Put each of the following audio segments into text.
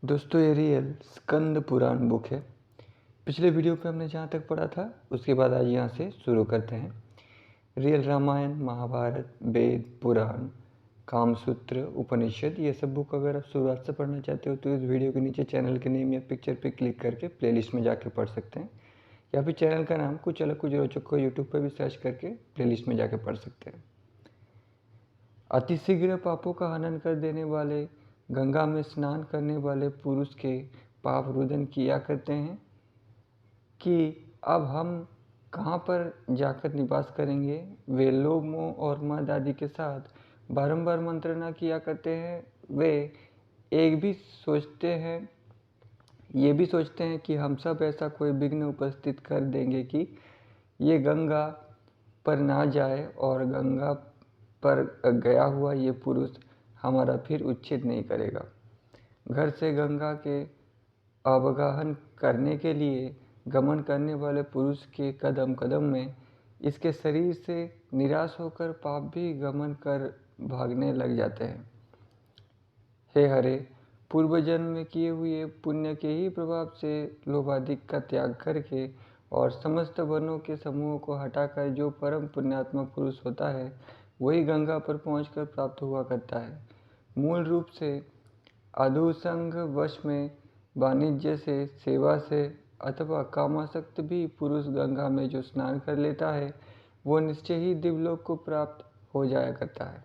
दोस्तों ये real Skanda Purana book है। पिछले वीडियो पे हमने जहाँ तक पढ़ा था उसके बाद आज यहाँ से शुरू करते हैं। रियल रामायण, महाभारत, वेद, पुराण, कामसूत्र, उपनिषद, ये सब बुक अगर आप शुरुआत से पढ़ना चाहते हो तो इस वीडियो के नीचे चैनल के नेम या पिक्चर पे क्लिक करके प्लेलिस्ट में जाके पढ़ सकते हैं, या फिर चैनल का नाम कुछ अलग कुछ रोचक को यूट्यूब पर भी सर्च करके प्लेलिस्ट में जाके पढ़ सकते हैं। अतिशीघ्र पापों का हनन कर देने वाले गंगा में स्नान करने वाले पुरुष के पाप रुदन किया करते हैं कि अब हम कहाँ पर जाकर निवास करेंगे। वे लोभ, मोह और मद आदि के साथ बारंबार मंत्रणा किया करते हैं। वे ये भी सोचते हैं कि हम सब ऐसा कोई विघ्न उपस्थित कर देंगे कि ये गंगा पर ना जाए और गंगा पर गया हुआ ये पुरुष हमारा फिर उच्छेद नहीं करेगा। घर से गंगा के अवगाहन करने के लिए गमन करने वाले पुरुष के कदम कदम में इसके शरीर से निराश होकर पाप भी गमन कर भागने लग जाते हैं। हे हरे, पूर्व जन्म में किए हुए पुण्य के ही प्रभाव से लोभादिक का त्याग करके और समस्त वर्णों के समूहों को हटाकर जो परम पुण्यात्मक पुरुष होता है वही गंगा पर पहुंचकर प्राप्त हुआ करता है। मूल रूप से अधुसंग वश में वाणिज्य से, सेवा से अथवा कामासक्त भी पुरुष गंगा में जो स्नान कर लेता है वो निश्चय ही दिव्यलोक को प्राप्त हो जाया करता है।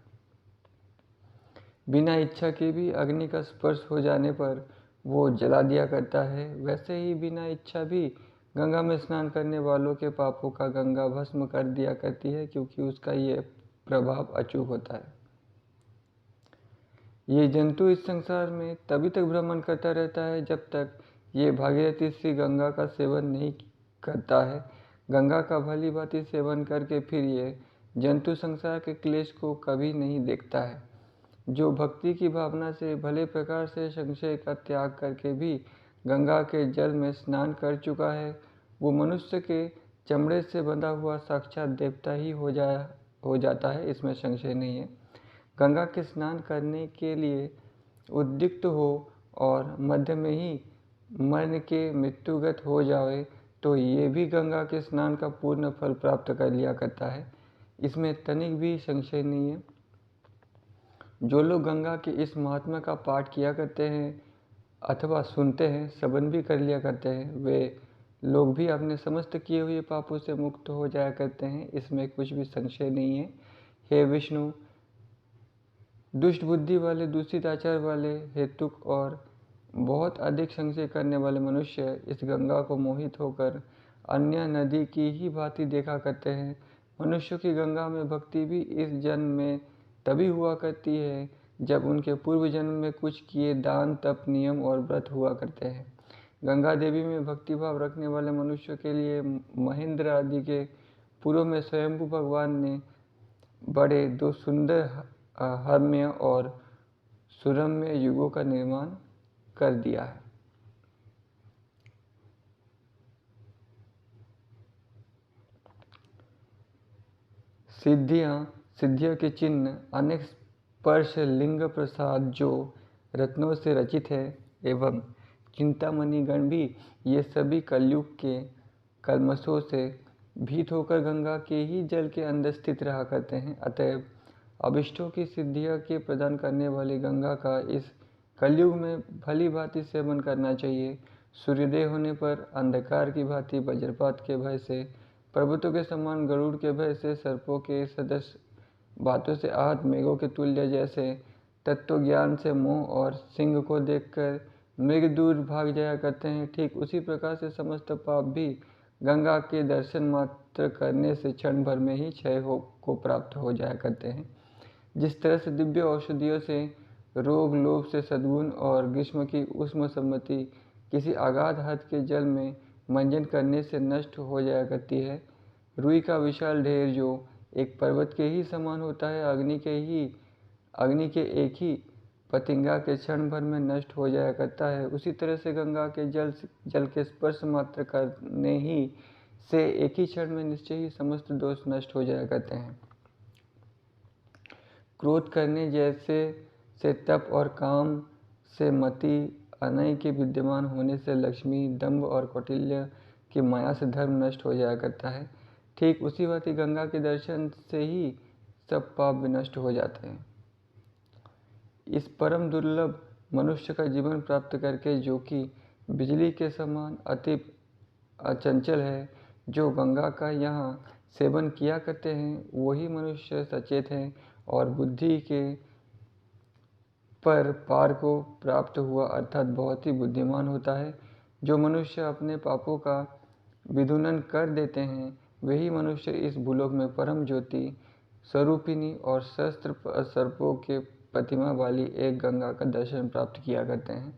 बिना इच्छा के भी अग्नि का स्पर्श हो जाने पर वो जला दिया करता है। वैसे ही बिना इच्छा भी गंगा में स्नान करने वालों के पापों का गंगा भस्म कर दिया करती है, क्योंकि उसका ये प्रभाव अचूक होता है। ये जंतु इस संसार में तभी तक भ्रमण करता रहता है जब तक ये भागीरथी श्री गंगा का सेवन नहीं करता है। गंगा का भली भांति सेवन करके फिर ये जंतु संसार के क्लेश को कभी नहीं देखता है। जो भक्ति की भावना से भले प्रकार से संशय का त्याग करके भी गंगा के जल में स्नान कर चुका है वो मनुष्य के चमड़े से बंधा हुआ साक्षात देवता ही हो जाता है, इसमें संशय नहीं है। गंगा के स्नान करने के लिए उद्युक्त हो और मध्य में ही मन के मृत्युगत हो जाए तो ये भी गंगा के स्नान का पूर्ण फल प्राप्त कर लिया करता है, इसमें तनिक भी संशय नहीं है। जो लोग गंगा के इस महात्मा का पाठ किया करते हैं अथवा सुनते हैं, श्रवण भी कर लिया करते हैं, वे लोग भी अपने समस्त किए हुए पापों से मुक्त हो जाया करते हैं, इसमें कुछ भी संशय नहीं है। हे विष्णु, दुष्ट बुद्धि वाले, दूषित आचार वाले, हेतुक और बहुत अधिक संशय करने वाले मनुष्य इस गंगा को मोहित होकर अन्य नदी की ही भांति देखा करते हैं। मनुष्यों की गंगा में भक्ति भी इस जन्म में तभी हुआ करती है जब उनके पूर्व जन्म में कुछ किए दान, तप, नियम और व्रत हुआ करते हैं। गंगा देवी में भक्तिभाव रखने वाले मनुष्यों के लिए महेंद्र आदि के पूर्व में स्वयंभू भगवान ने बड़े दो सुंदर, हरम्य और सुरम्य युगों का निर्माण कर दिया है। सिद्धियों के चिन्ह, अनेक स्पर्श लिंग प्रसाद जो रत्नों से रचित है एवं चिंतामणि गण भी ये सभी कलयुग के कलमशों से भीत होकर गंगा के ही जल के अंदर स्थित रहा करते हैं। अतएव अभिष्टों की सिद्धियों के प्रदान करने वाली गंगा का इस कलयुग में भली भांति सेवन करना चाहिए। सूर्योदय होने पर अंधकार की भांति वज्रपात के भय से, पर्वतों के समान गरुड़ के भय से, सर्पों के सदृश बातों से आहत मेघों के तुल्य जैसे तत्व ज्ञान से मोह और सिंह को देखकर मृग दूर भाग जाया करते हैं, ठीक उसी प्रकार से समस्त पाप भी गंगा के दर्शन मात्र करने से क्षण भर में ही क्षय को प्राप्त हो जाया करते हैं। जिस तरह से दिव्य औषधियों से रोग, लोभ से सद्गुण और ग्रीष्म की उष्म सम्मति किसी अगाध हद के जल में मंजन करने से नष्ट हो जाया करती है, रुई का विशाल ढेर जो एक पर्वत के ही समान होता है, अग्नि के एक ही पतिंगा के क्षण भर में नष्ट हो जाया करता है, उसी तरह से गंगा के जल के स्पर्श मात्र करने ही से एक ही क्षण में निश्चय ही समस्त दोष नष्ट हो जाया करते हैं। क्रोध करने जैसे से तप और काम से मति अनय के विद्यमान होने से लक्ष्मी, दंभ और कौटिल्य की माया से धर्म नष्ट हो जाया करता है। ठीक उसी भांति गंगा के दर्शन से ही सब पाप विनष्ट हो जाते हैं। इस परम दुर्लभ मनुष्य का जीवन प्राप्त करके, जो कि बिजली के समान अति अचंचल है, जो गंगा का यहाँ सेवन किया करते हैं, वही मनुष्य सचेत हैं और बुद्धि के पर पार को प्राप्त हुआ अर्थात बहुत ही बुद्धिमान होता है। जो मनुष्य अपने पापों का विदुनन कर देते हैं, वही मनुष्य इस भूलोक में परम ज्योति स्वरूपिणी और सहस्त्र सर्पों के प्रतिमा वाली एक गंगा का दर्शन प्राप्त किया करते हैं।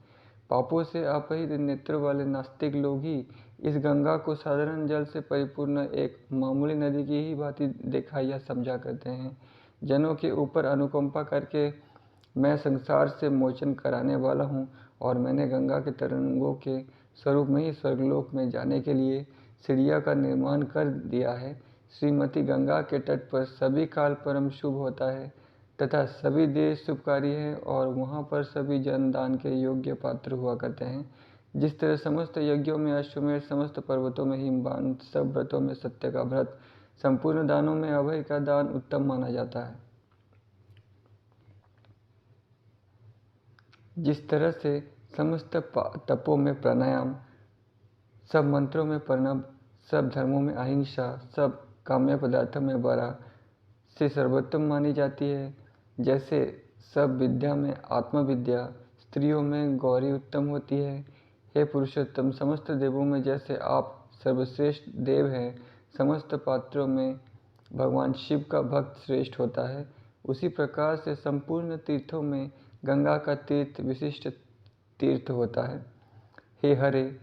पापों से अपहित नेत्र वाले नास्तिक लोग ही इस गंगा को साधारण जल से परिपूर्ण एक मामूली नदी की ही भांति देखा या समझा करते हैं। जनों के ऊपर अनुकंपा करके मैं संसार से मोचन कराने वाला हूँ और मैंने गंगा के तरंगों के स्वरूप में ही स्वर्गलोक में जाने के लिए सीढ़ियों का निर्माण कर दिया है। श्रीमती गंगा के तट पर सभी काल परम शुभ होता है तथा सभी देश शुभकारी है और वहाँ पर सभी जन दान के योग्य पात्र हुआ करते हैं। जिस तरह समस्त यज्ञों में अश्वमेध, समस्त पर्वतों में हिमवान, सब व्रतों में सत्य का व्रत, संपूर्ण दानों में अभय का दान उत्तम माना जाता है। जिस तरह से समस्त तपों में प्राणायाम, सब मंत्रों में प्रणव, सब धर्मों में अहिंसा, सब काम्य पदार्थों में बरा से सर्वोत्तम मानी जाती है, जैसे सब विद्या में आत्मविद्या, स्त्रियों में गौरी उत्तम होती है। हे पुरुषोत्तम, समस्त देवों में जैसे आप सर्वश्रेष्ठ देव हैं, समस्त पात्रों में भगवान शिव का भक्त श्रेष्ठ होता है, उसी प्रकार से संपूर्ण तीर्थों में गंगा का तीर्थ विशिष्ट तीर्थ होता है। हे हरे,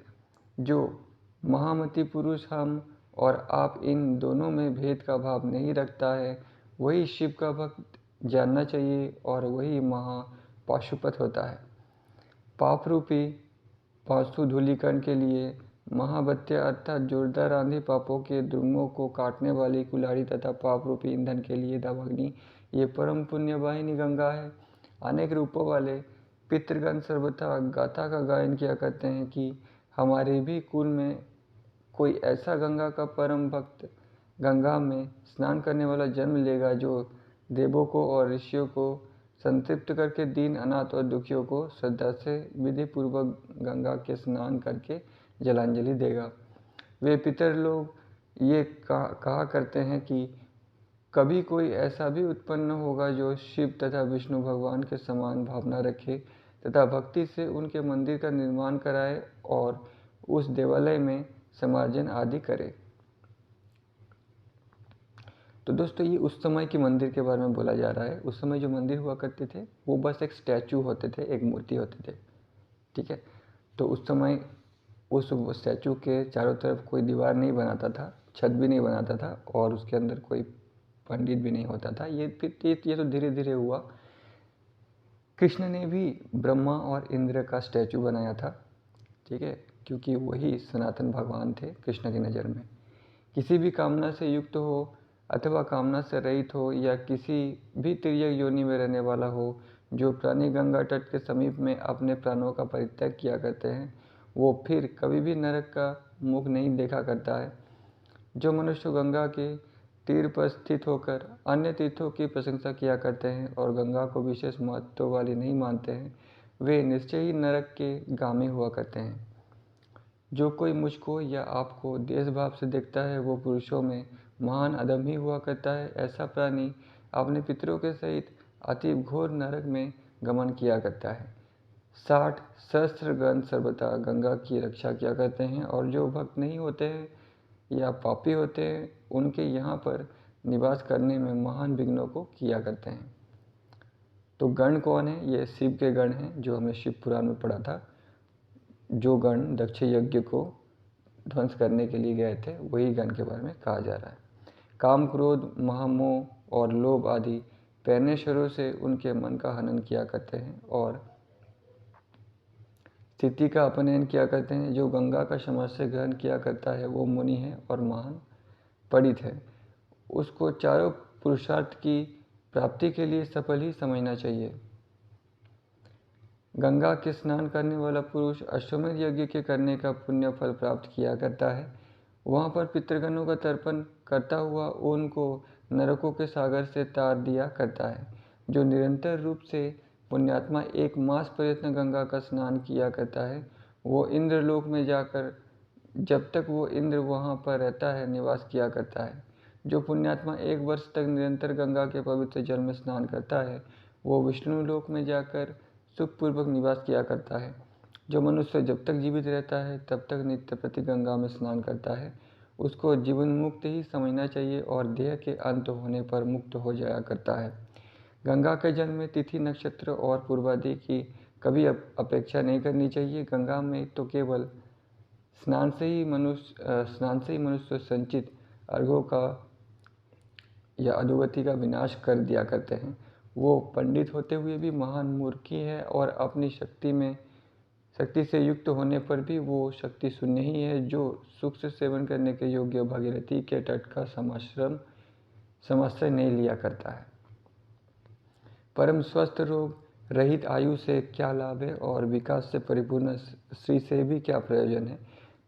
जो महामति पुरुष हम और आप, इन दोनों में भेद का भाव नहीं रखता है, वही शिव का भक्त जानना चाहिए और वही महापाशुपत होता है। पाप रूपी पाशु धूलिकण के लिए महाबत्या अर्थात जोरदार आंधी पापों के द्रुमों को काटने वाली कुल्हाड़ी तथा पाप रूपी ईंधन के लिए दावाग्नि, ये परम पुण्य वाहिनी गंगा है। अनेक रूपों वाले पितृगण सर्वथा गाथा का गायन किया करते हैं कि हमारे भी कुल में कोई ऐसा गंगा का परम भक्त गंगा में स्नान करने वाला जन्म लेगा, जो देवों को और ऋषियों को संतृप्त करके दीन, अनाथ और दुखियों को श्रद्धा से विधि पूर्वक गंगा के स्नान करके जलांजलि देगा। वे पितर लोग ये कहा करते हैं कि कभी कोई ऐसा भी उत्पन्न होगा जो शिव तथा विष्णु भगवान के समान भावना रखे तथा भक्ति से उनके मंदिर का निर्माण कराए और उस देवालय में समार्जन आदि करे। तो दोस्तों, ये उस समय के मंदिर के बारे में बोला जा रहा है। उस समय जो मंदिर हुआ करते थे वो बस एक स्टैचू होते थे, एक मूर्ति होते थे, ठीक है। तो उस समय उस स्टैचू के चारों तरफ कोई दीवार नहीं बनाता था, छत भी नहीं बनाता था और उसके अंदर कोई पंडित भी नहीं होता था। ये तो धीरे धीरे हुआ। कृष्ण ने भी ब्रह्मा और इंद्र का स्टैचू बनाया था, ठीक है, क्योंकि वही सनातन भगवान थे कृष्ण की नज़र में। किसी भी कामना से युक्त हो अथवा कामना से रहित हो या किसी भी तिर्यक योनि में रहने वाला हो, जो प्राणी गंगा तट के समीप में अपने प्राणों का परित्याग किया करते हैं, वो फिर कभी भी नरक का मुख नहीं देखा करता है। जो मनुष्य गंगा के तीर पर स्थित होकर अन्य तीर्थों की प्रशंसा किया करते हैं और गंगा को विशेष महत्व वाली नहीं मानते हैं, वे निश्चय ही नरक के गामी हुआ करते हैं। जो कोई मुझको या आपको देशभाव से देखता है, वो पुरुषों में महान अधम ही हुआ करता है। ऐसा प्राणी अपने पितरों के सहित अति घोर नरक में गमन किया करता है। 60 सहस्त्रगण सर्वथा गंगा की रक्षा किया करते हैं और जो भक्त नहीं होते हैं या पापी होते हैं, उनके यहाँ पर निवास करने में महान विघ्नों को किया करते हैं। तो गण कौन है? ये शिव के गण हैं, जो हमने शिव पुराण में पढ़ा था। जो गण दक्ष यज्ञ को ध्वंस करने के लिए गए थे, वही गण के बारे में कहा जा रहा है। काम, क्रोध, महामोह और लोभ आदि पैनेश्वरों से उनके मन का हनन किया करते हैं और स्थिति का अपनयन किया करते हैं। जो गंगा का समस्य ग्रहण किया करता है, वो मुनि है और महान पंडित है। उसको चारों पुरुषार्थ की प्राप्ति के लिए सफल ही समझना चाहिए। गंगा के स्नान करने वाला पुरुष अश्वमेध यज्ञ के करने का पुण्य फल प्राप्त किया करता है। वहाँ पर पितृगणों का तर्पण करता हुआ उनको नरकों के सागर से तार दिया करता है। जो निरंतर रूप से पुण्यात्मा 1 मास प्रयत्न गंगा का स्नान किया करता है, वो इंद्रलोक में जाकर जब तक वो इंद्र वहाँ पर रहता है निवास किया करता है। जो पुण्यात्मा 1 वर्ष तक निरंतर गंगा के पवित्र जल में स्नान करता है, वो विष्णु लोक में जाकर सुखपूर्वक निवास किया करता है। जो मनुष्य जब तक जीवित रहता है तब तक नित्य प्रति गंगा में स्नान करता है, उसको जीवन मुक्त ही समझना चाहिए और देह के अंत होने पर मुक्त हो जाया करता है। गंगा के जल में तिथि, नक्षत्र और पूर्वादि की कभी अपेक्षा नहीं करनी चाहिए। गंगा में तो केवल स्नान से ही मनुष्य संचित अर्घों का या अधोगति का विनाश कर दिया करते हैं। वो पंडित होते हुए भी महान मूर्खी है और अपनी शक्ति से युक्त होने पर भी वो शक्ति शून्य ही है, जो सुख से सेवन करने के योग्य भागीरथी के तट का समाश्रय नहीं लिया करता है। परम स्वस्थ रोग रहित आयु से क्या लाभ है और विकास से परिपूर्ण श्री से भी क्या प्रयोजन है,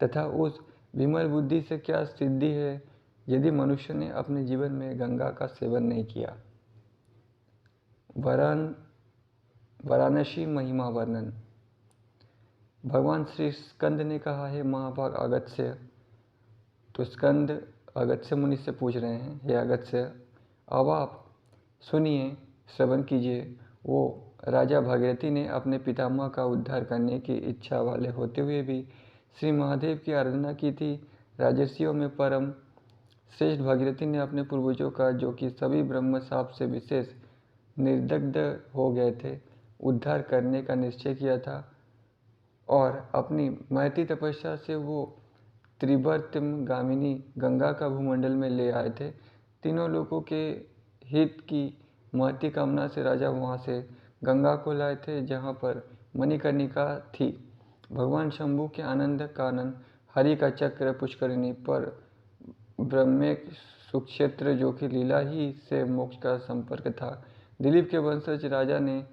तथा उस विमल बुद्धि से क्या सिद्धि है यदि मनुष्य ने अपने जीवन में गंगा का सेवन नहीं किया। वाराणसी महिमा वर्णन। भगवान श्री स्कंद ने कहा है, महाभाग अगस्त्य। तो स्कंद अगस्त्य मुनि से पूछ रहे हैं, हे अगस्त्य, अब आप सुनिए, श्रवण कीजिए। वो राजा भागीरथी ने अपने पितामह का उद्धार करने की इच्छा वाले होते हुए भी श्री महादेव की आराधना की थी। राजर्षियों में परम श्रेष्ठ भागीरथी ने अपने पूर्वजों का, जो कि सभी ब्रह्म शाप से विशेष निर्दग्ध हो गए थे, उद्धार करने का निश्चय किया था और अपनी महती तपस्या से वो त्रिवर्तम गामिनी गंगा का भूमंडल में ले आए थे। तीनों लोगों के हित की महती कामना से राजा वहाँ से गंगा को लाए थे, जहाँ पर मणिकर्णिका थी। भगवान शंभु के आनंद कानन हरि का चक्र पुष्करिणी पर ब्रह्मेक सुक्षेत्र, जो कि लीला ही से मोक्ष का संपर्क था। दिलीप के वंशज राजा ने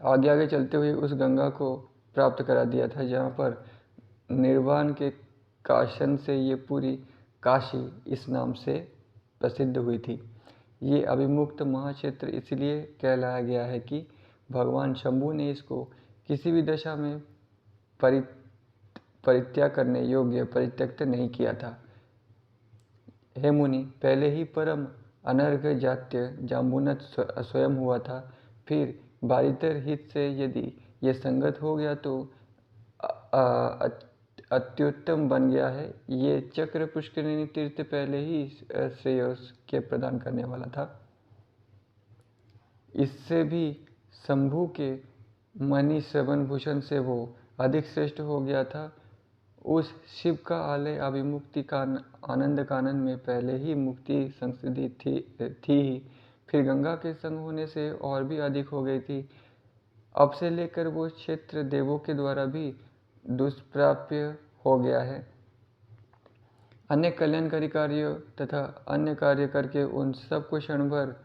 आगे आगे चलते हुए उस गंगा को प्राप्त करा दिया था, जहाँ पर निर्वाण के काशन से ये पूरी काशी इस नाम से प्रसिद्ध हुई थी। ये अभिमुक्त महाक्षेत्र इसलिए कहलाया गया है कि भगवान शंभु ने इसको किसी भी दशा में परित्याग करने योग्य परित्यक्त नहीं किया था। हे मुनि, पहले ही परम अनर्घ जात्य जाम्बुनत स्वयं हुआ था। फिर बारितर हित से यदि ये संगत हो गया तो अत्युत्तम बन गया है। ये चक्र पुष्करिणी तीर्थ पहले ही श्रेयस के प्रदान करने वाला था। इससे भी शंभु के मणि श्रवण भूषण से वो अधिक श्रेष्ठ हो गया था। उस शिव का आलय अभिमुक्ति का आनंद कानन में पहले ही मुक्ति संस्कृति थी ही, फिर गंगा के संग होने से और भी अधिक हो गई थी। अब से लेकर वो क्षेत्र देवों के द्वारा भी दुष्प्राप्य हो गया है। अन्य कल्याणकारी कार्य तथा अन्य कार्य करके उन सब को क्षण भर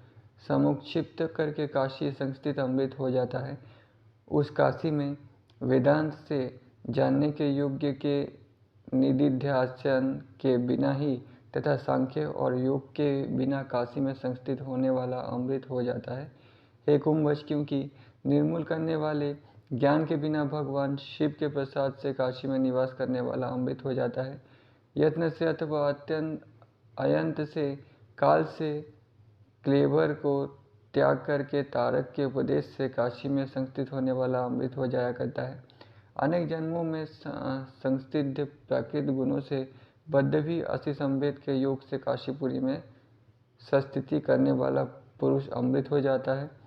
समुक्षिप्त करके काशी संस्थित अमृत हो जाता है। उस काशी में वेदांत से जानने के योग्य के निदिध्यासन के बिना ही तथा सांख्य और योग के बिना काशी में संस्थित होने वाला अमृत हो जाता है। हे कुंभज, क्योंकि निर्मूल करने वाले ज्ञान के बिना भगवान शिव के प्रसाद से काशी में निवास करने वाला अमृत हो जाता है। यत्न से अथवा अत्यंत अयंत से काल से क्लेवर को त्याग करके तारक के उपदेश से काशी में संस्थित होने वाला अमृत हो जाया करता है। अनेक जन्मों में संस्थित प्राकृत गुणों से बद्ध भी अति संवेद के योग से काशीपुरी में संस्थिति करने वाला पुरुष अमृत हो जाता है।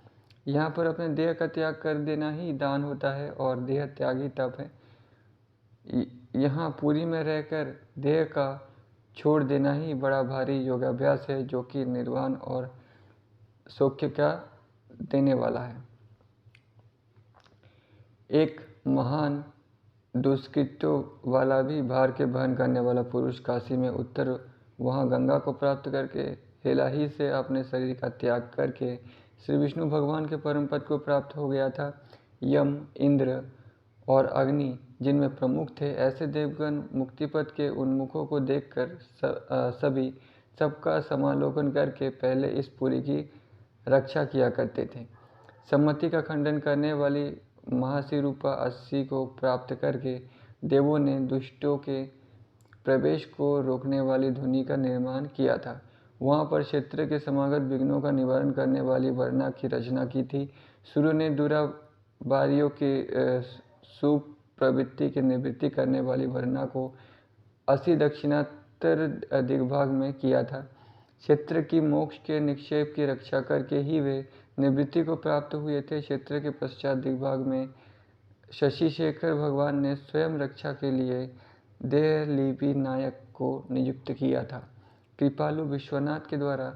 यहाँ पर अपने देह का त्याग कर देना ही दान होता है और देह त्याग ही तप है। यहाँ पुरी में रहकर देह का छोड़ देना ही बड़ा भारी योगाभ्यास है, जो कि निर्वाण और सौख्य का देने वाला है। एक महान दुष्कृत्यों वाला भी भार के वहन करने वाला पुरुष काशी में उत्तर वहाँ गंगा को प्राप्त करके हेला ही से अपने शरीर का त्याग करके श्री विष्णु भगवान के परम पद को प्राप्त हो गया था। यम, इंद्र और अग्नि जिनमें प्रमुख थे, ऐसे देवगण मुक्तिपथ के उन्मुखों को देखकर सभी सबका समालोकन करके पहले इस पुरी की रक्षा किया करते थे। सम्मति का खंडन करने वाली महाशिरूपा 80 को प्राप्त करके देवों ने दुष्टों के प्रवेश को रोकने वाली धुनी का निर्माण किया था। वहाँ पर क्षेत्र के समागत विघ्नों का निवारण करने वाली वरना की रचना की थी। सूर्य ने दुराबारियों की शुभ प्रवृत्ति की निवृत्ति करने वाली वरना को 80 दक्षिणात्तर दिग्भाग में किया था। क्षेत्र की मोक्ष के निक्षेप की रक्षा करके ही वे निवृत्ति को प्राप्त हुए थे। क्षेत्र के पश्चात दिग्भाग में शशि शेखर भगवान ने स्वयं रक्षा के लिए देहलिपि नायक को नियुक्त किया था। कृपालु विश्वनाथ के द्वारा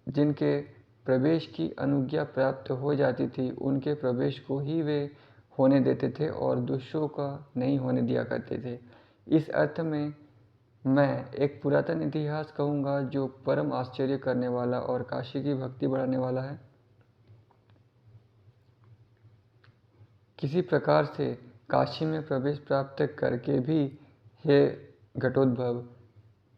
जिनके प्रवेश की अनुज्ञा प्राप्त हो जाती थी, उनके प्रवेश को ही वे होने देते थे और दूसरों का नहीं होने दिया करते थे। इस अर्थ में मैं एक पुरातन इतिहास कहूँगा जो परम आश्चर्य करने वाला और काशी की भक्ति बढ़ाने वाला है। किसी प्रकार से काशी में प्रवेश प्राप्त करके भी हे घटोद्भव,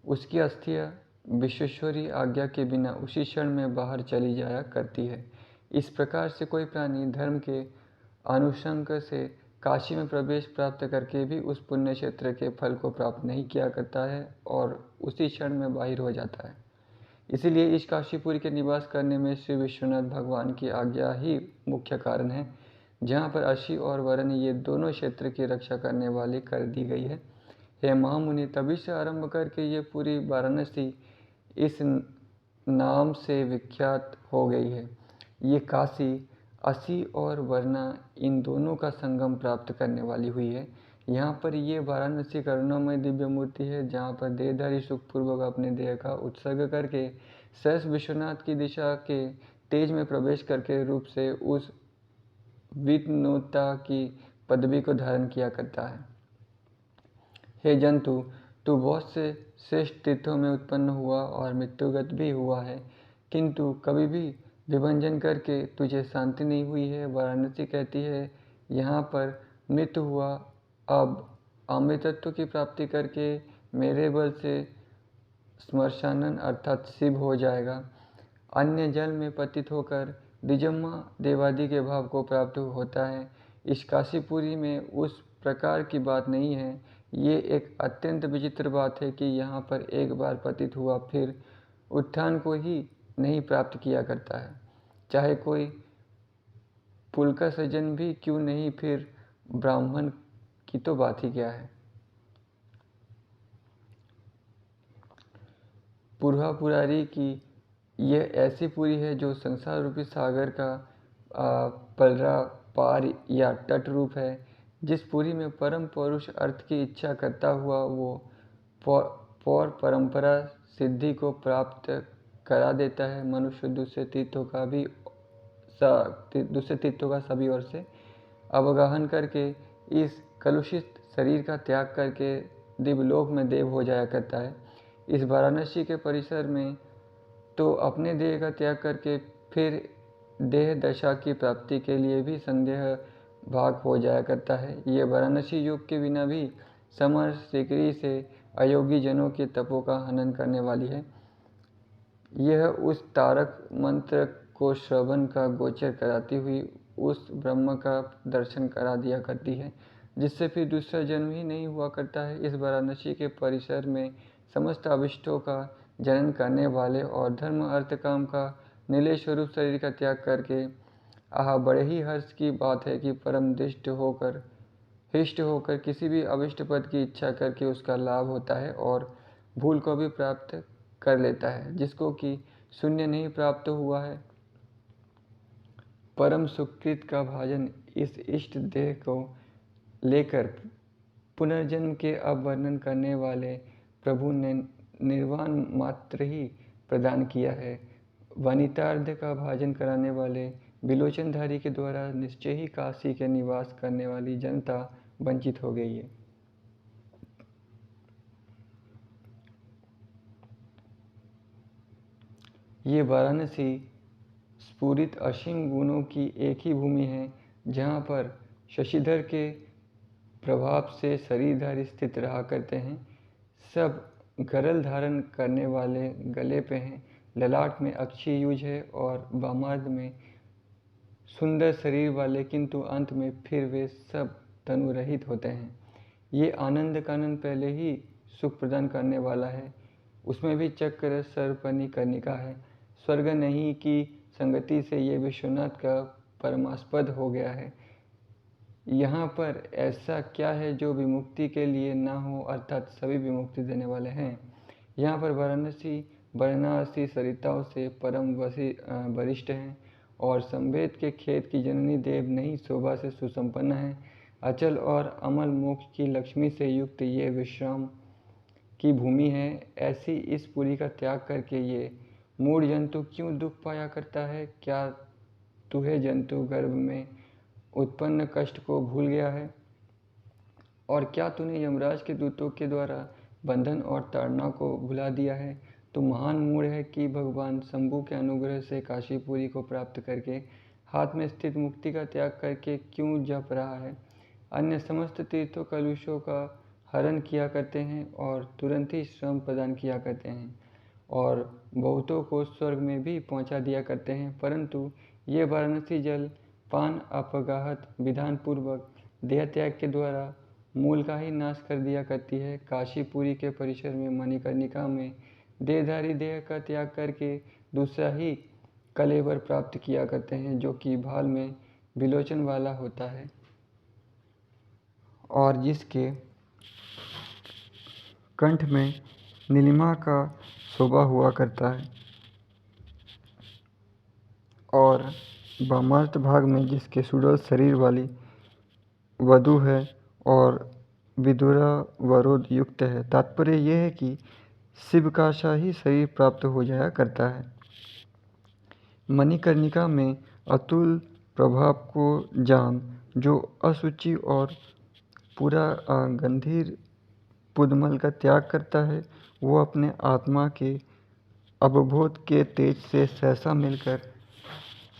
उसकी अस्थियाँ विश्वेश्वरी आज्ञा के बिना उसी क्षण में बाहर चली जाया करती है। इस प्रकार से कोई प्राणी धर्म के अनुशंक से काशी में प्रवेश प्राप्त करके भी उस पुण्य क्षेत्र के फल को प्राप्त नहीं किया करता है और उसी क्षण में बाहिर हो जाता है। इसीलिए इस काशीपुरी के निवास करने में श्री विश्वनाथ भगवान की आज्ञा ही मुख्य कारण है, जहाँ पर अशी और वरण ये दोनों क्षेत्र की रक्षा करने वाली कर दी गई है। हे महामुनि, तभी से आरंभ करके ये पूरी वाराणसी इस नाम से विख्यात हो गई है। ये काशी असी और वरना इन दोनों का संगम प्राप्त करने वाली हुई है। यहाँ पर ये वाराणसी करुणामय दिव्य मूर्ति है, जहाँ पर देहधारी सुखपूर्वक अपने देह का उत्सर्ग करके सहस विश्वनाथ की दिशा के तेज में प्रवेश करके रूप से उस विष्णुता की पदवी को धारण किया करता है। हे जंतु, तू बहुत से श्रेष्ठ तीर्थों में उत्पन्न हुआ और मृत्युगत भी हुआ है, किंतु कभी भी विभंजन करके तुझे शांति नहीं हुई है। वाराणसी कहती है, यहाँ पर मृत्यु हुआ, अब अमृतत्व की प्राप्ति करके मेरे बल से स्मशानन अर्थात शिव हो जाएगा। अन्य जल में पतित होकर द्विजन्मा देवादि के भाव को प्राप्त होता है। इस काशीपुरी में उस प्रकार की बात नहीं है। ये एक अत्यंत विचित्र बात है कि यहाँ पर एक बार पतित हुआ फिर उत्थान को ही नहीं प्राप्त किया करता है। चाहे कोई पुलका सज्जन भी क्यों नहीं, फिर ब्राह्मण की तो बात ही क्या है। पुरहा पुरारी की यह ऐसी पुरी है जो संसार रूपी सागर का पलरा पार या तट रूप है। जिस पुरी में परम पौरुष अर्थ की इच्छा करता हुआ वो पौर परंपरा सिद्धि को प्राप्त करा देता है। मनुष्य दूसरे तीर्थों का सभी ओर से अवगाहन करके इस कलुषित शरीर का त्याग करके दिव्यलोक में देव हो जाया करता है। इस वाराणसी के परिसर में तो अपने देह का त्याग करके फिर देह दशा की प्राप्ति के लिए भी संदेह भाग हो जाया करता है। ये वाराणसी योग के बिना भी समर सिकरी से अयोगी जनों के तपों का हनन करने वाली है। यह उस तारक मंत्र को श्रवण का गोचर कराती हुई उस ब्रह्म का दर्शन करा दिया करती है, जिससे फिर दूसरा जन्म ही नहीं हुआ करता है। इस वाराणसी के परिसर में समस्त अभिष्टों का जनन करने वाले और धर्म अर्थ काम का नीले स्वरूप शरीर का त्याग करके बड़े ही हर्ष की बात है कि परम हिष्ट होकर किसी भी अभिष्ट पद की इच्छा करके उसका लाभ होता है और भूल को भी प्राप्त कर लेता है, जिसको कि शून्य नहीं प्राप्त हुआ है। परम सुकृत का भाजन इस इष्ट देह को लेकर पुनर्जन्म के अब वर्णन करने वाले प्रभु ने निर्वाण मात्र ही प्रदान किया है। वनितार्थ का भाजन कराने वाले विलोचनधारी के द्वारा निश्चय ही काशी के निवास करने वाली जनता वंचित हो गई है। ये वाराणसी स्फुरित असीम गुणों की एक ही भूमि है, जहाँ पर शशिधर के प्रभाव से शरीरधारी स्थित रहा करते हैं। सब गरल धारण करने वाले गले पे हैं, ललाट में अक्षी युज है और वामार्ध में सुंदर शरीर वाले, किंतु अंत में फिर वे सब तनु रहित होते हैं। ये आनंद कानन पहले ही सुख प्रदान करने वाला है, उसमें भी चक्र सर्पनी कर्णिका है। स्वर्ग नहीं की संगति से ये विश्वनाथ का परमास्पद हो गया है। यहाँ पर ऐसा क्या है जो विमुक्ति के लिए ना हो, अर्थात सभी विमुक्ति देने वाले हैं। यहाँ पर वाराणसी सरिताओं से परम वरिष्ठ हैं और संवेद के खेत की जननी देव नहीं शोभा से सुसंपन्न है। अचल और अमल मोक्ष की लक्ष्मी से युक्त ये विश्राम की भूमि है। ऐसी इस पुरी का त्याग करके ये मूढ़ जंतु क्यों दुख पाया करता है? क्या तुहे जंतु गर्भ में उत्पन्न कष्ट को भूल गया है? और क्या तूने यमराज के दूतों के द्वारा बंधन और ताड़ना को भुला दिया है? तू महान मूढ़ है कि भगवान शंभु के अनुग्रह से काशीपुरी को प्राप्त करके हाथ में स्थित मुक्ति का त्याग करके क्यों जप रहा है? अन्य समस्त तीर्थों कलुषों का हरण किया करते हैं और तुरंत ही श्रम प्रदान किया करते हैं और बहुतों को स्वर्ग में भी पहुंचा दिया करते हैं, परंतु ये वाराणसी जल पान अपगाहत विधान पूर्वक देह त्याग के द्वारा मूल का ही नाश कर दिया करती है। काशीपुरी के परिसर में मणिकर्णिका में देहधारी देह का त्याग करके दूसरा ही कलेवर प्राप्त किया करते हैं, जो कि भाल में विलोचन वाला होता है और जिसके कंठ में नीलिमा का शोभा हुआ करता है और वामार्त भाग में जिसके सुडौल शरीर वाली वधु है और विदुरा वरोध युक्त है। तात्पर्य यह है कि शिव का सा ही शरीर प्राप्त हो जाया करता है। मणिकर्णिका में अतुल प्रभाव को जान जो अशुचि और पूरा गंभीर पुदमल का त्याग करता है, वो अपने आत्मा के अवबोध के तेज से सहसा मिलकर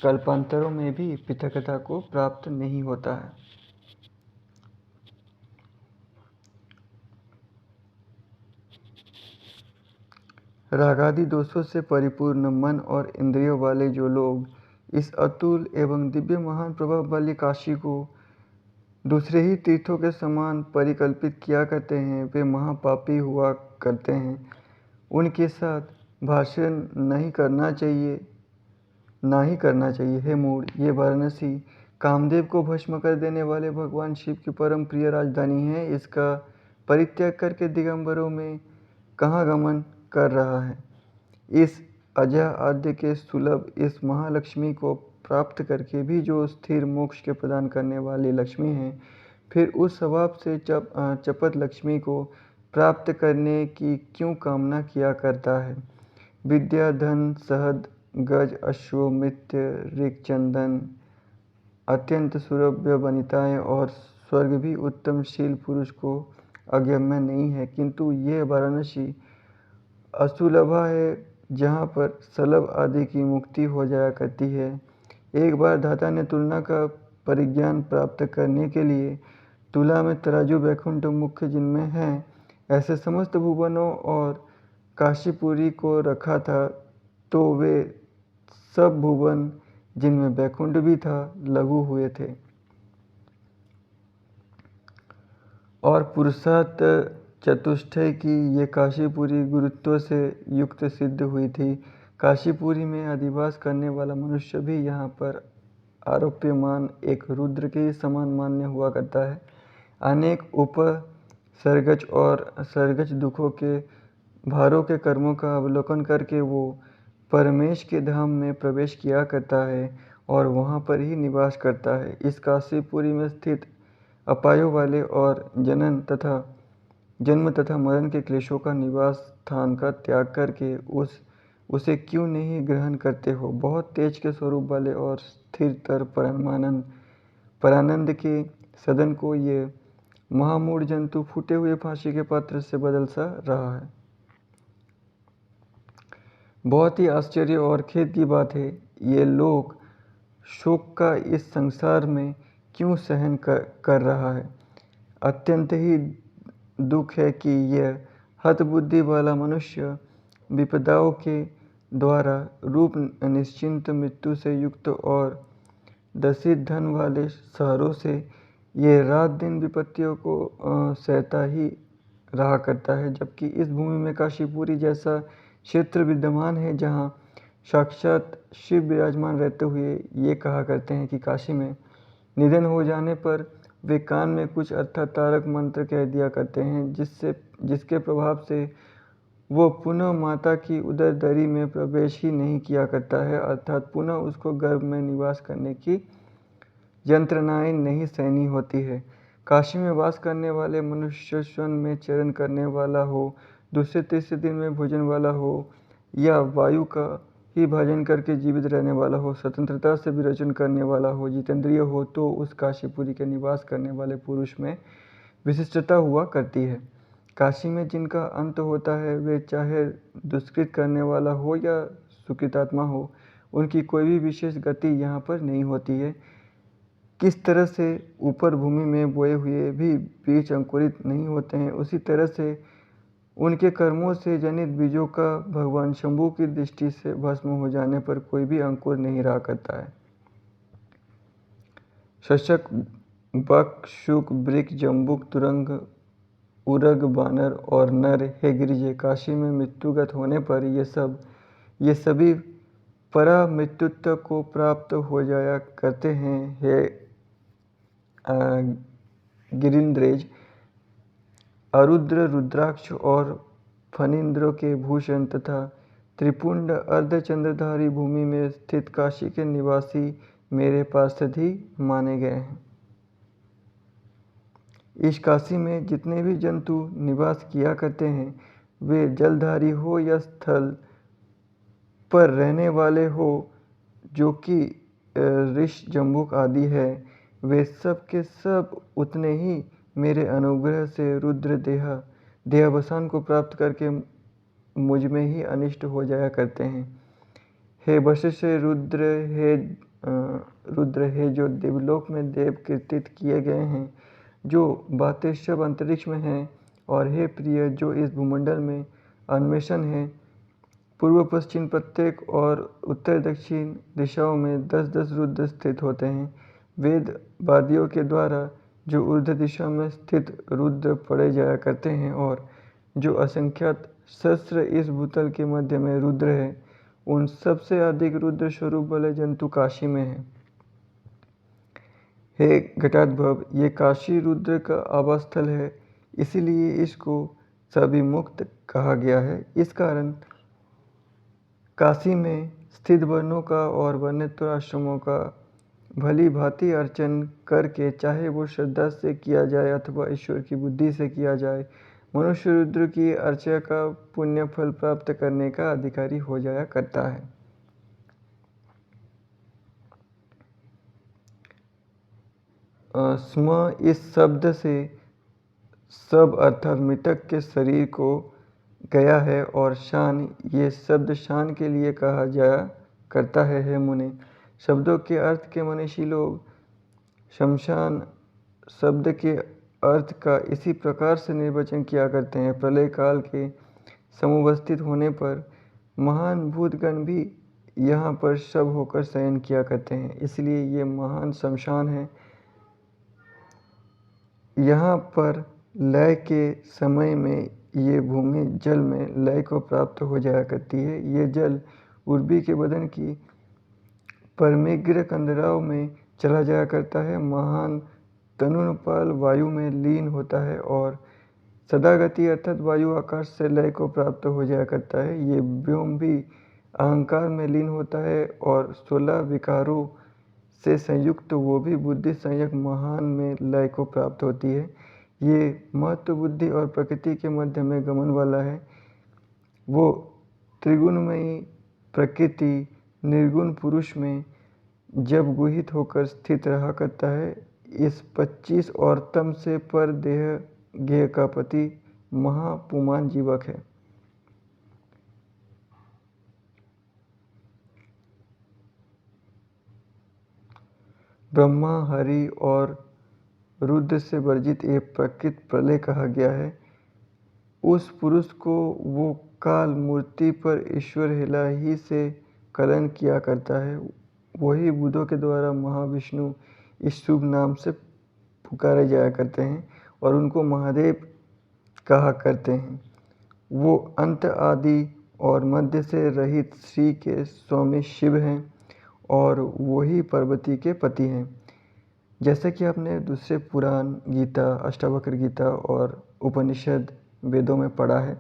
कल्पांतरों में भी पृथकता को प्राप्त नहीं होता है। रागादि दोषों से परिपूर्ण मन और इंद्रियों वाले जो लोग इस अतुल एवं दिव्य महान प्रभाव वाली काशी को दूसरे ही तीर्थों के समान परिकल्पित किया करते हैं, वे महापापी हुआ करते हैं। उनके साथ भाषण नहीं करना चाहिए, ना ही करना चाहिए। हे मूढ़, ये वाराणसी कामदेव को भस्म कर देने वाले भगवान शिव की परम प्रिय राजधानी है। इसका परित्याग करके दिगंबरों में कहाँ गमन कर रहा है? इस अजय आद्य के सुलभ इस महालक्ष्मी को प्राप्त करके भी जो स्थिर मोक्ष के प्रदान करने वाली लक्ष्मी है, फिर उस स्वभाव से चपत लक्ष्मी को प्राप्त करने की क्यों कामना किया करता है? विद्या धन सहद गज अश्व मृत्य ऋक चंदन अत्यंत सुरभ्य वनिताएं और स्वर्ग भी उत्तम शील पुरुष को अगम्य नहीं है, किंतु यह वाराणसी असुलभा है जहाँ पर सलभ आदि की मुक्ति हो जाया करती है। एक बार दाता ने तुलना का परिज्ञान प्राप्त करने के लिए तुला में तराजू वैकुंठ मुख्य जिनमें है ऐसे समस्त भुवनों और काशीपुरी को रखा था, तो वे सब भुवन जिनमें वैकुंठ भी था लघु हुए थे और पुरुषार्थ चतुष्टय की ये काशीपुरी गुरुत्व से युक्त सिद्ध हुई थी। काशीपुरी में अधिवास करने वाला मनुष्य भी यहाँ पर आरोप्यमान एक रुद्र के समान मान्य हुआ करता है। अनेक उपसर्गज और सर्गज दुखों के भारों के कर्मों का अवलोकन करके वो परमेश के धाम में प्रवेश किया करता है और वहाँ पर ही निवास करता है। इस काशीपुरी में स्थित अपायों वाले और जन्म तथा मरण के क्लेशों का निवास स्थान का त्याग करके उसे क्यों नहीं ग्रहण करते हो? बहुत तेज के स्वरूप वाले और स्थिरतर परानंद के सदन को ये महामूढ़ जंतु फूटे हुए फांसी के पात्र से बदल सा रहा है। बहुत ही आश्चर्य और खेद की बात है, ये लोग शोक का इस संसार में क्यों सहन कर रहा है। अत्यंत ही दुख है कि यह हतबुद्धि वाला मनुष्य विपदाओं के द्वारा रूप निश्चिंत मृत्यु से युक्त और दसित धन वाले शहरों से ये रात दिन विपत्तियों को सहता ही रहा करता है, जबकि इस भूमि में काशीपुरी जैसा क्षेत्र विद्यमान है जहाँ साक्षात शिव विराजमान रहते हुए ये कहा करते हैं कि काशी में निधन हो जाने पर वे कान में कुछ अर्थात तारक मंत्र कह दिया करते हैं, जिसके प्रभाव से वो पुनः माता की उदर दरी में प्रवेश ही नहीं किया करता है, अर्थात पुनः उसको गर्भ में निवास करने की यंत्रणाएं नहीं सहनी होती है। काशी में वास करने वाले मनुष्य स्वन में चरण करने वाला हो, दूसरे तीसरे दिन में भोजन वाला हो या वायु का ही भजन करके जीवित रहने वाला हो, स्वतंत्रता से विरोचन करने वाला हो, जितेंद्रिय हो, तो उस काशीपुरी के निवास करने वाले पुरुष में विशिष्टता हुआ करती है। काशी में जिनका अंत होता है वे चाहे दुष्कृत करने वाला हो या सुकृतात्मा हो, उनकी कोई भी विशेष गति यहाँ पर नहीं होती है। किस तरह से ऊपर भूमि में बोए हुए भी बीज अंकुरित नहीं होते हैं, उसी तरह से उनके कर्मों से जनित बीजों का भगवान शंभू की दृष्टि से भस्म हो जाने पर कोई भी अंकुर नहीं रहा करता है। शशक, बक, शुक, वृक, जम्बुक, तुरंग, उरग, बानर और नर, हे गिरिजे, काशी में मृत्युगत होने पर ये सभी परा मृत्युत्व को प्राप्त हो जाया करते हैं। हे गिरिंद्रेज, अरुद्र, रुद्राक्ष और फणींद्रों के भूषण तथा त्रिपुंड अर्धचंद्रधारी भूमि में स्थित काशी के निवासी मेरे पार्षद ही माने गए हैं। इस काशी में जितने भी जंतु निवास किया करते हैं, वे जलधारी हो या स्थल पर रहने वाले हो, जो कि ऋष, जम्बुक आदि है, वे सब के सब उतने ही मेरे अनुग्रह से रुद्र देहावसान को प्राप्त करके मुझ में ही अनिष्ट हो जाया करते हैं। हे वशिष्ठ, रुद्र हे जो देवलोक में देव कीर्तित किए गए हैं, जो बातें सब अंतरिक्ष में हैं, और हे प्रिय जो इस भूमंडल में अन्वेषण है, पूर्व पश्चिम प्रत्येक और उत्तर दक्षिण दिशाओं में 10-10 रुद्र स्थित होते हैं। वेद वादियों के द्वारा जो ऊर्ध्व दिशा में स्थित रुद्र पढ़े जाया करते हैं और जो असंख्यात सहस्त्र इस भूतल के मध्य में रुद्र है, उन सबसे अधिक रुद्र स्वरूप वाले जंतु काशी में है। हे घटाधभव, ये काशी रुद्र का आवास स्थल है, इसीलिए इसको सविमुक्त कहा गया है। इस कारण काशी में स्थित वर्णों का और वर्णेतर आश्रमों का भली भांति अर्चन करके, चाहे वो श्रद्धा से किया जाए अथवा ईश्वर की बुद्धि से किया जाए, मनुष्य रुद्र की अर्चा का पुण्य फल प्राप्त करने का अधिकारी हो जाया करता है। स्म इस शब्द से सब अर्थात मृतक के शरीर को गया है, और शान ये शब्द शान के लिए कहा जाया करता है। हे मुने, शब्दों के अर्थ के मनीषी लोग शमशान शब्द के अर्थ का इसी प्रकार से निर्वचन किया करते हैं। प्रलय काल के समुपस्थित होने पर महान भूतगण भी यहाँ पर शव होकर शयन किया करते हैं, इसलिए ये महान शमशान है। यहाँ पर लय के समय में ये भूमि जल में लय को प्राप्त हो जाया करती है। ये जल उर्वी के बदन की परमिग्र कंदराओं में चला जाया करता है, महान तनुपाल वायु में लीन होता है और सदागति अर्थात वायु आकाश से लय को प्राप्त हो जाया करता है। ये व्योम भी अहंकार में लीन होता है और 16 विकारों से संयुक्त वो भी बुद्धि संयक महान में लय को प्राप्त होती है। ये महत्व बुद्धि और प्रकृति के मध्य में गमन वाला है। वो त्रिगुणमयी प्रकृति निर्गुण पुरुष में जब गुहित होकर स्थित रहा करता है। इस 25 और तम से पर देह गेह का पति महापुमान जीवक है। ब्रह्मा, हरि और रुद्र से वर्जित एक प्रकृत प्रलय कहा गया है। उस पुरुष को वो काल मूर्ति पर ईश्वर हेला ही से कलन किया करता है। वही बुद्धों के द्वारा महाविष्णु इस शुभ नाम से पुकारे जाया करते हैं और उनको महादेव कहा करते हैं। वो अंत आदि और मध्य से रहित श्री के स्वामी शिव हैं और वही पार्वती के पति हैं। जैसा कि आपने दूसरे पुराण, गीता, अष्टावक्र गीता और उपनिषद वेदों में पढ़ा है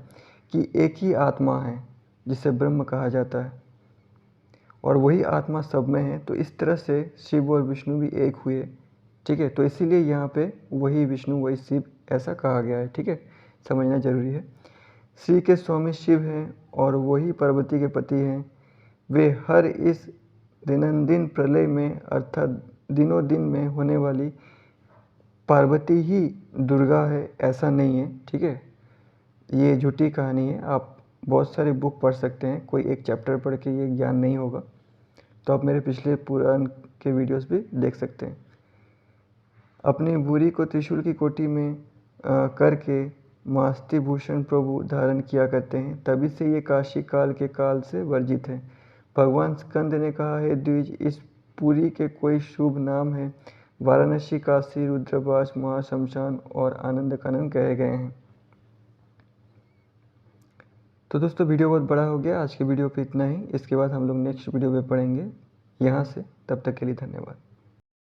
कि एक ही आत्मा है जिसे ब्रह्म कहा जाता है और वही आत्मा सब में है। तो इस तरह से शिव और विष्णु भी एक हुए, ठीक है। तो इसीलिए यहाँ पे वही विष्णु वही शिव ऐसा कहा गया है, ठीक है, समझना जरूरी है। श्री के स्वामी शिव हैं और वही पार्वती के पति हैं। वे हर इस दैनंदिन प्रलय में अर्थात दिनों दिन में होने वाली पार्वती ही दुर्गा है, ऐसा नहीं है, ठीक है। ये झूठी कहानी है। आप बहुत सारे बुक पढ़ सकते हैं, कोई एक चैप्टर पढ़ के ये ज्ञान नहीं होगा। तो आप मेरे पिछले पुराण के वीडियोस भी देख सकते हैं। अपनी बुरी को त्रिशूल की कोटि में करके मास्ति भूषण प्रभु धारण किया करते हैं, तभी से ये काशी काल के काल से वर्जित है। भगवान स्कंद ने कहा है, द्विज, इस पुरी के कोई शुभ नाम है। वाराणसी, काशी, रुद्रवास, महाशमशान और आनंद कानन कहे गए हैं। तो दोस्तों वीडियो बहुत बड़ा हो गया, आज के वीडियो पे इतना ही। इसके बाद हम लोग नेक्स्ट वीडियो पे पढ़ेंगे यहाँ से। तब तक के लिए धन्यवाद।